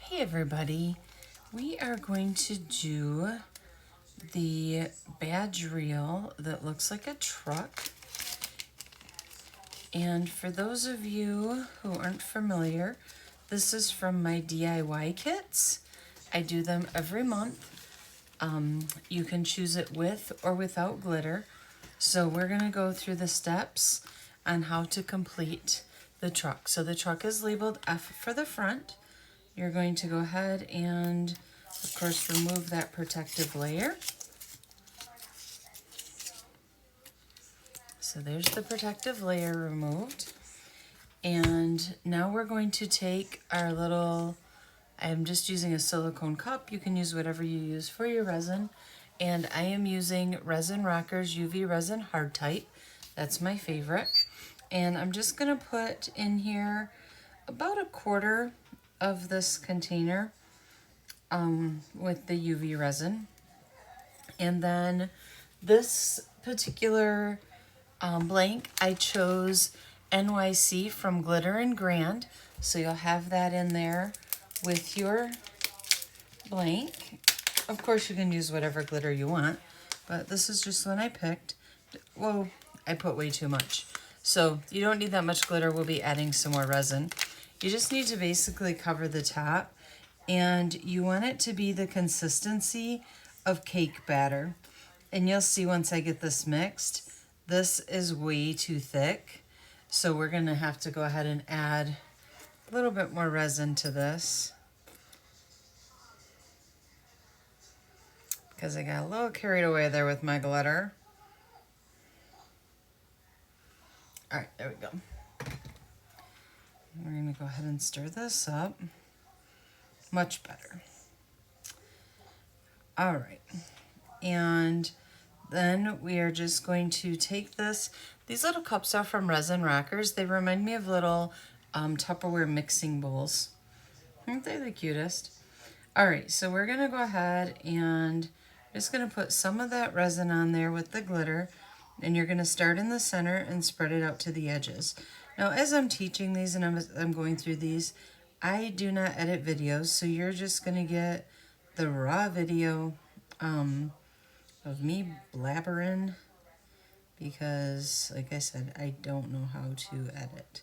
Hey everybody, we are going to do the badge reel that looks like a truck. And for those of you who aren't familiar, this is from my DIY kits. I do them every month. You can choose it with or without glitter. So we're going to go through the steps on how to complete the truck. So the truck is labeled F for the front. You're going to go ahead and, of course, remove that protective layer. So there's the protective layer removed. And now we're going to take our little, I'm just using a silicone cup. You can use whatever you use for your resin. And I am using Resin Rockers UV Resin Hard Type. That's my favorite. And I'm just going to put in here about a quarter of this container with the UV resin. And then this particular blank, I chose NYC from Glitter and Grand. So you'll have that in there with your blank. Of course, you can use whatever glitter you want, but this is just one I picked. Whoa, I put way too much. So you don't need that much glitter. We'll be adding some more resin. You just need to basically cover the top, and you want it to be the consistency of cake batter. And you'll see once I get this mixed, this is way too thick. So we're gonna have to go ahead and add a little bit more resin to this, because I got a little carried away there with my glitter. All right, there we go. We're gonna go ahead and stir this up. Much better. All right, and then we are just going to take this. These little cups are from Resin Rockers. They remind me of little Tupperware mixing bowls. Aren't they the cutest? All right, so we're gonna go ahead and just gonna put some of that resin on there with the glitter, and you're gonna start in the center and spread it out to the edges. Now, as I'm teaching these and I'm going through these, I do not edit videos, so you're just gonna get the raw video of me blabbering, because, like I said, I don't know how to edit.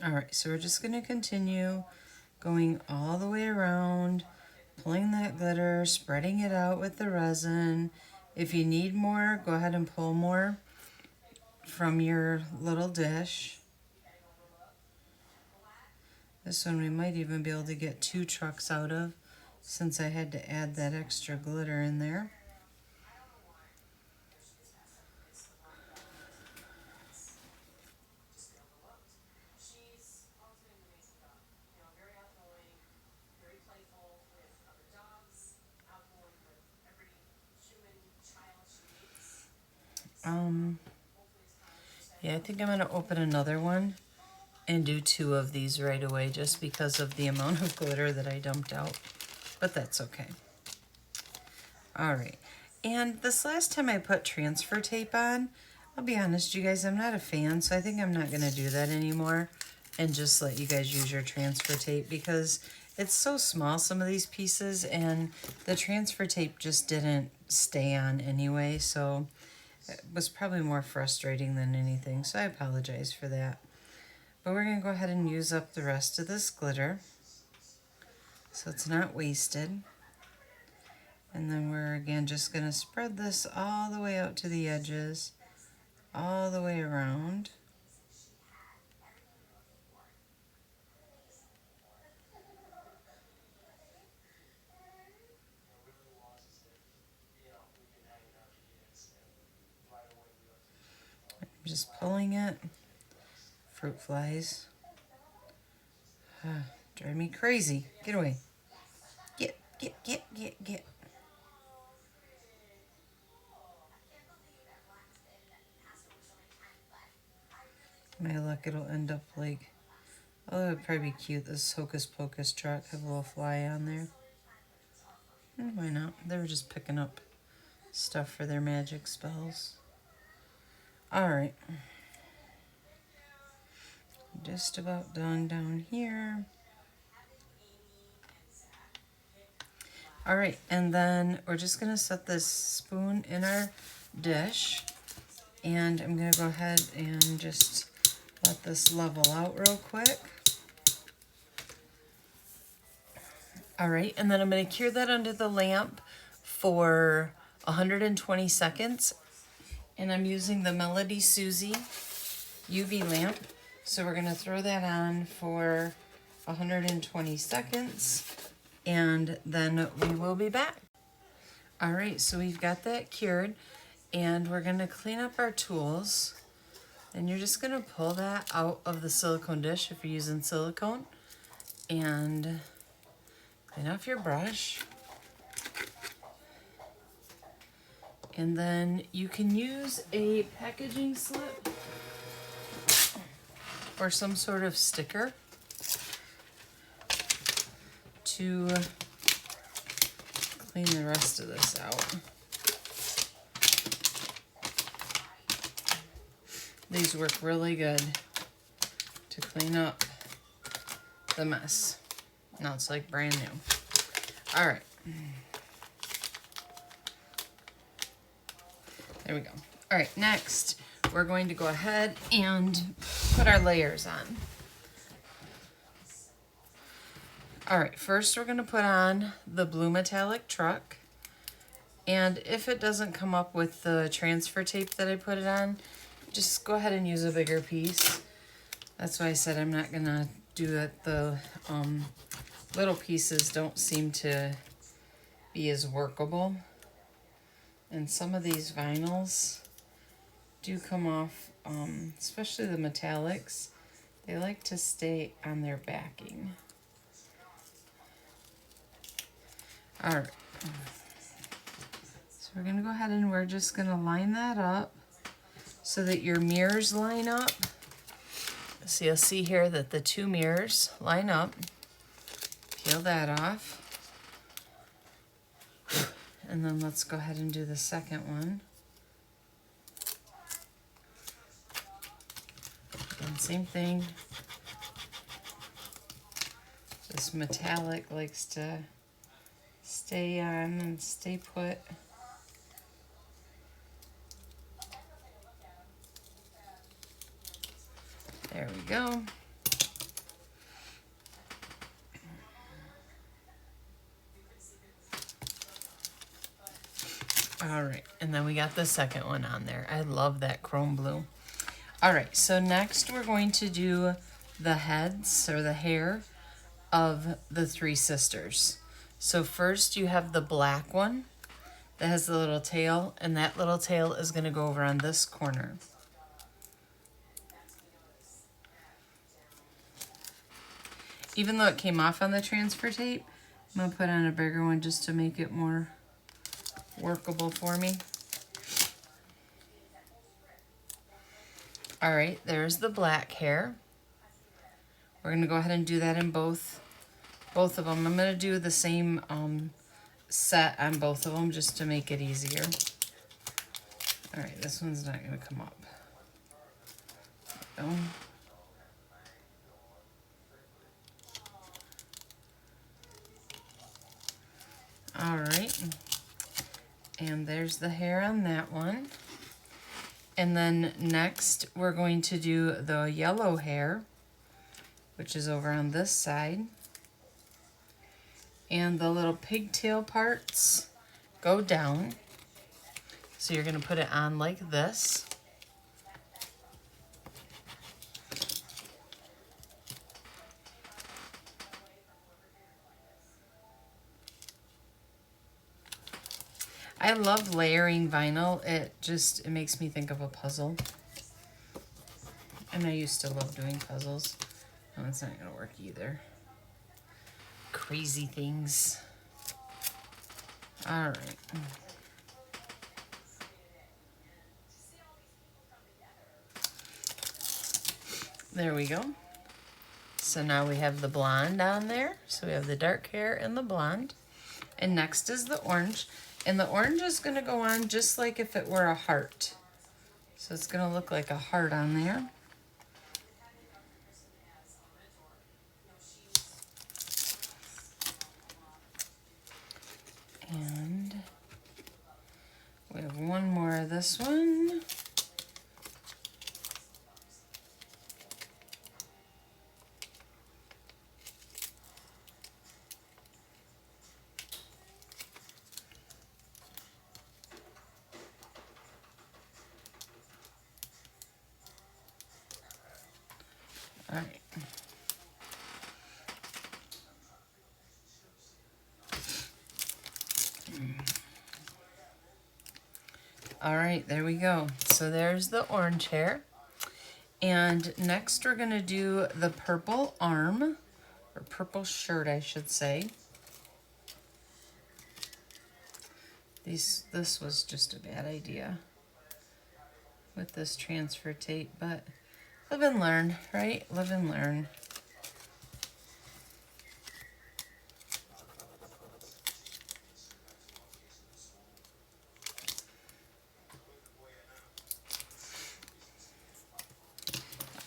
All right, so we're just gonna continue going all the way around, pulling that glitter, spreading it out with the resin. If you need more, go ahead and pull more from your little dish. This one we might even be able to get 2 trucks out of, since I had to add that extra glitter in there. Yeah, I think I'm gonna open another one and do 2 of these right away, just because of the amount of glitter that I dumped out, but that's okay. All right, and this last time I put transfer tape on, I'll be honest, you guys, I'm not a fan, so I think I'm not gonna do that anymore and just let you guys use your transfer tape, because it's so small, some of these pieces, and the transfer tape just didn't stay on anyway, so it was probably more frustrating than anything, so I apologize for that. But we're going to go ahead and use up the rest of this glitter so it's not wasted. And then we're again just going to spread this all the way out to the edges, all the way around. I'm just pulling it. Fruit flies. Drive me crazy. Get away. Get. My luck, it'll end up like, oh, it would probably be cute. This Hocus Pocus truck have a little fly on there. Why not? They were just picking up stuff for their magic spells. All right. Just about done down here. All right, and then we're just gonna set this spoon in our dish, and I'm gonna go ahead and just let this level out real quick. All right, and then I'm gonna cure that under the lamp for 120 seconds, and I'm using the Melody Susie UV lamp. So we're gonna throw that on for 120 seconds, and then we will be back. All right, so we've got that cured, and we're gonna clean up our tools. And you're just gonna pull that out of the silicone dish if you're using silicone, and clean off your brush. And then you can use a packaging slip or some sort of sticker to clean the rest of this out. These work really good to clean up the mess. Now it's like brand new. All right. There we go. All right, next we're going to go ahead and put our layers on. All right, first we're gonna put on the blue metallic truck. And if it doesn't come up with the transfer tape that I put it on, just go ahead and use a bigger piece. That's why I said I'm not gonna do it. The little pieces don't seem to be as workable. And some of these vinyls do come off, especially the metallics. They like to stay on their backing. All right. So we're gonna go ahead and we're just gonna line that up so that your mirrors line up. So you'll see here that the two mirrors line up. Peel that off. And then let's go ahead and do the second one. And same thing. This metallic likes to stay on and stay put. There we go. All right, and then we got the second one on there. I love that chrome blue. All right, so next we're going to do the heads or the hair of the three sisters. So first you have the black one that has the little tail, and that little tail is gonna go over on this corner. Even though it came off on the transfer tape, I'm gonna put on a bigger one just to make it more workable for me. All right, there's the black hair. We're gonna go ahead and do that in both of them. I'm gonna do the same set on both of them just to make it easier. All right, this one's not gonna come up. Oh. All right, and there's the hair on that one. And then next we're going to do the yellow hair, which is over on this side. And the little pigtail parts go down. So you're gonna put it on like this. I love layering vinyl. It makes me think of a puzzle. And I used to love doing puzzles. Oh, it's not gonna work either. Crazy things. All right. There we go. So now we have the blonde on there. So we have the dark hair and the blonde. And next is the orange. And the orange is gonna go on just like if it were a heart. So it's gonna look like a heart on there. this one. All right. All right, there we go. So there's the orange hair. And next we're gonna do the purple arm, or purple shirt, I should say. This was just a bad idea with this transfer tape, but live and learn, right? Live and learn.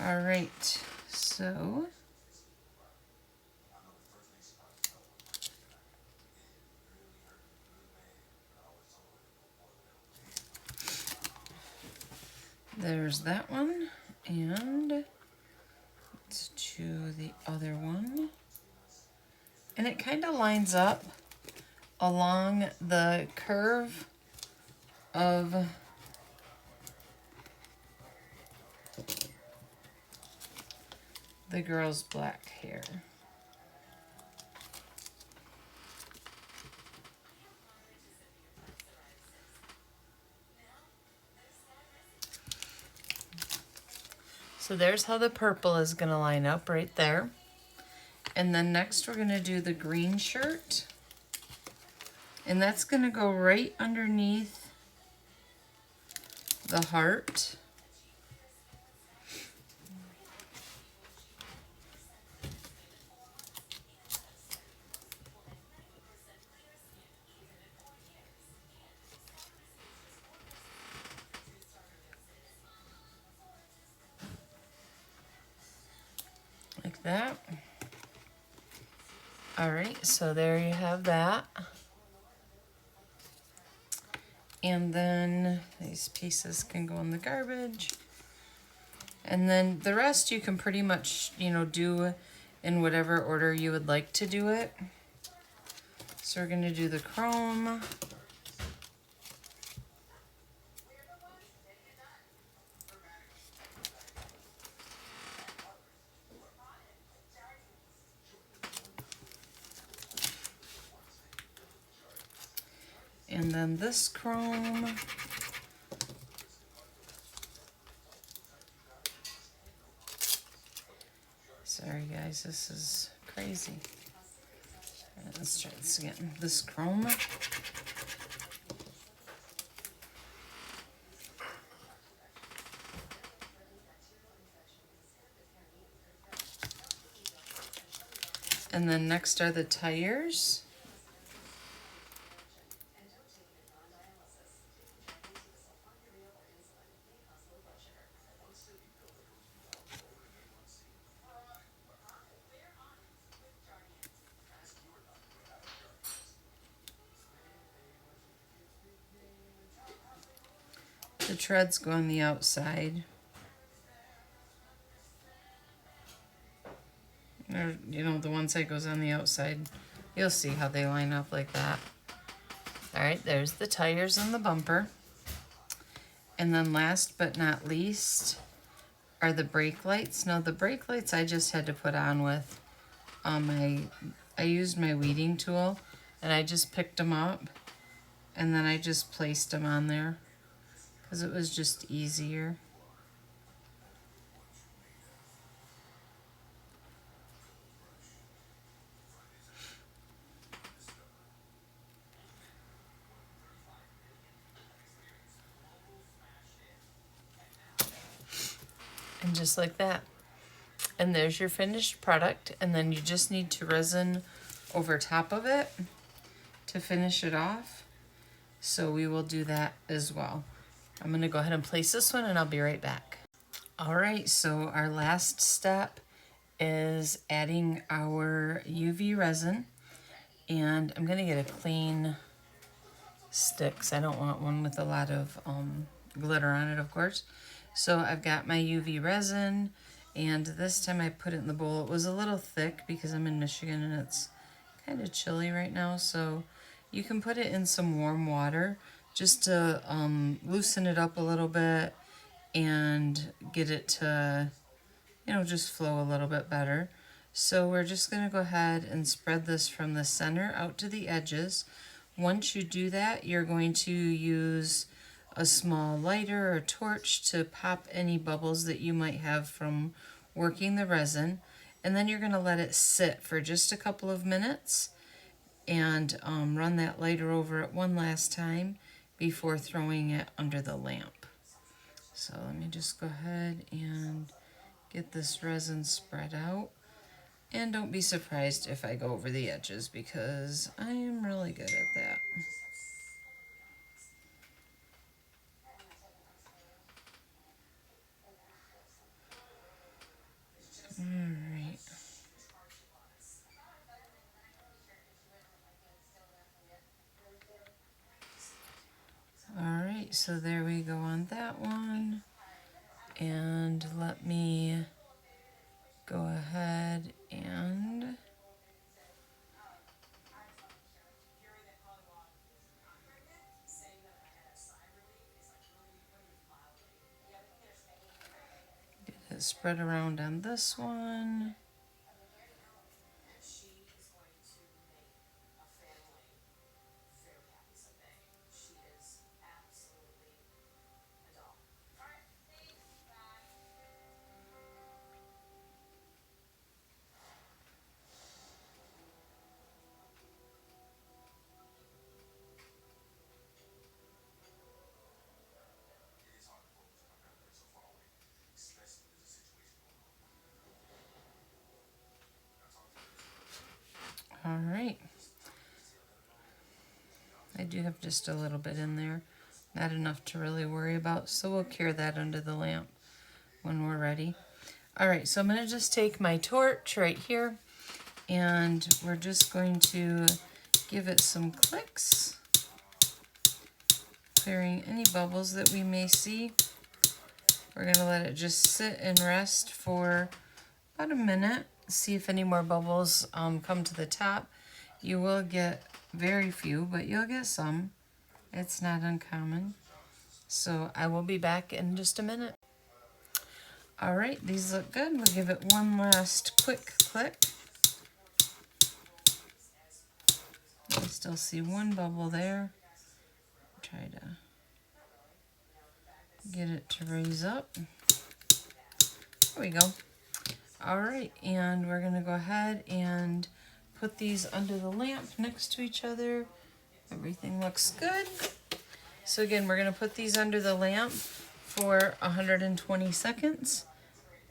All right, so there's that one, and let's do the other one. And it kind of lines up along the curve of the girl's black hair. So there's how the purple is going to line up right there. And then next we're going to do the green shirt. And that's going to go right underneath the heart. Like that. All right, so there you have that. And then these pieces can go in the garbage. And then the rest you can pretty much, do in whatever order you would like to do it. So we're gonna do the chrome. And then this chrome. Sorry guys, this is crazy. Let's try this again. This chrome. And then next are the tires. The treads go on the outside. Or, the one side goes on the outside. You'll see how they line up like that. All right, there's the tires and the bumper. And then last but not least are the brake lights. Now the brake lights I just had to put on with I used my weeding tool and I just picked them up and then I just placed them on there because it was just easier. And just like that. And there's your finished product. And then you just need to resin over top of it to finish it off. So we will do that as well. I'm going to go ahead and place this one and I'll be right back. All right, so our last step is adding our UV resin. And I'm going to get a clean stick, 'cause I don't want one with a lot of glitter on it, of course. So I've got my UV resin, and this time I put it in the bowl. It was a little thick because I'm in Michigan and it's kind of chilly right now, so you can put it in some warm water just to loosen it up a little bit and get it to, just flow a little bit better. So we're just going to go ahead and spread this from the center out to the edges. Once you do that, you're going to use a small lighter or torch to pop any bubbles that you might have from working the resin. And then you're going to let it sit for just a couple of minutes and run that lighter over it one last time before throwing it under the lamp. So let me just go ahead and get this resin spread out. And don't be surprised if I go over the edges because I am really good at that. Alright. Alright, so there we go on that one. And let me go ahead and get it spread around on this one. Alright. I do have just a little bit in there. Not enough to really worry about, so we'll cure that under the lamp when we're ready. Alright, so I'm going to just take my torch right here, and we're just going to give it some clicks, clearing any bubbles that we may see. We're going to let it just sit and rest for about a minute, see if any more bubbles come to the top. You will get very few, but you'll get some. It's not uncommon. So I will be back in just a minute. Alright, these look good. We'll give it one last quick click. I still see one bubble there. Try to get it to raise up. There we go. Alright, and we're going to go ahead and put these under the lamp next to each other. Everything looks good. So again, we're going to put these under the lamp for 120 seconds,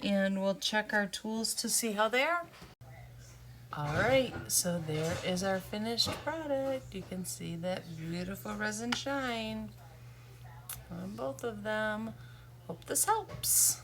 and we'll check our tools to see how they are. Alright, so there is our finished product. You can see that beautiful resin shine on both of them. Hope this helps.